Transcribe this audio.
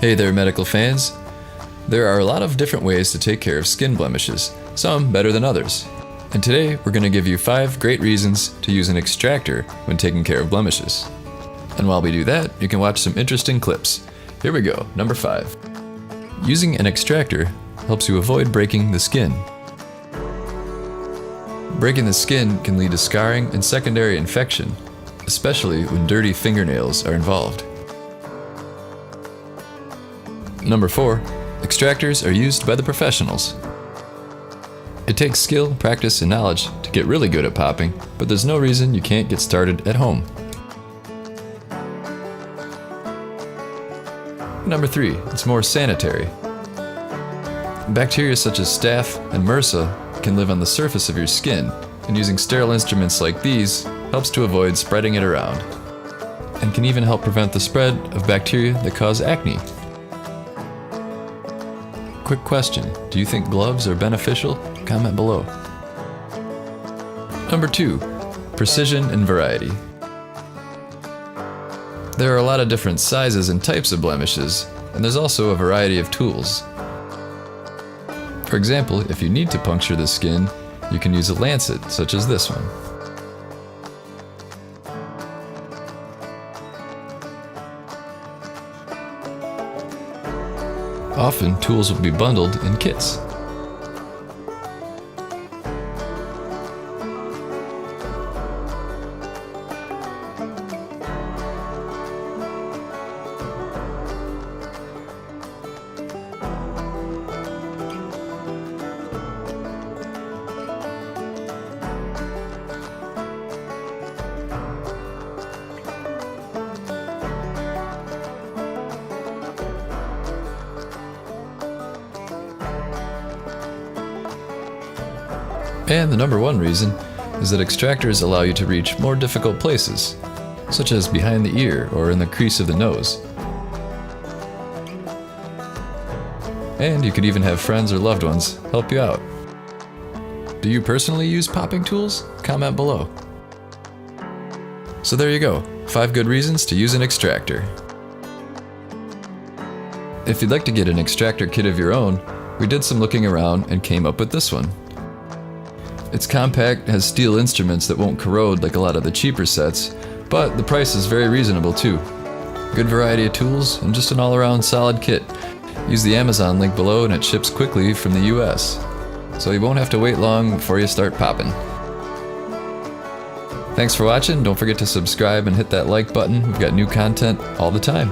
Hey there, medical fans. There are a lot of different ways to take care of skin blemishes, some better than others. And today we're going to give you 5 great reasons to use an extractor when taking care of blemishes. And while we do that, you can watch some interesting clips. Here we go, number 5. Using an extractor helps you avoid breaking the skin. Breaking the skin can lead to scarring and secondary infection, especially when dirty fingernails are involved. Number 4. Extractors are used by the professionals. It takes skill, practice, and knowledge to get really good at popping, but there's no reason you can't get started at home. Number 3. It's more sanitary. Bacteria such as staph and MRSA can live on the surface of your skin, and using sterile instruments like these helps to avoid spreading it around, and can even help prevent the spread of bacteria that cause acne. Quick question, do you think gloves are beneficial? Comment below. Number 2. Precision and variety. There are a lot of different sizes and types of blemishes, and there's also a variety of tools. For example, if you need to puncture the skin, you can use a lancet, such as this one. Often, tools will be bundled in kits. And the number 1 reason is that extractors allow you to reach more difficult places, such as behind the ear or in the crease of the nose. And you could even have friends or loved ones help you out. Do you personally use popping tools? Comment below. So there you go, 5 good reasons to use an extractor. If you'd like to get an extractor kit of your own, we did some looking around and came up with this one. It's compact, has steel instruments that won't corrode like a lot of the cheaper sets, but the price is very reasonable too. Good variety of tools and just an all-around solid kit. Use the Amazon link below and it ships quickly from the US, so you won't have to wait long before you start popping. Thanks for watching, don't forget to subscribe and hit that like button, we've got new content all the time.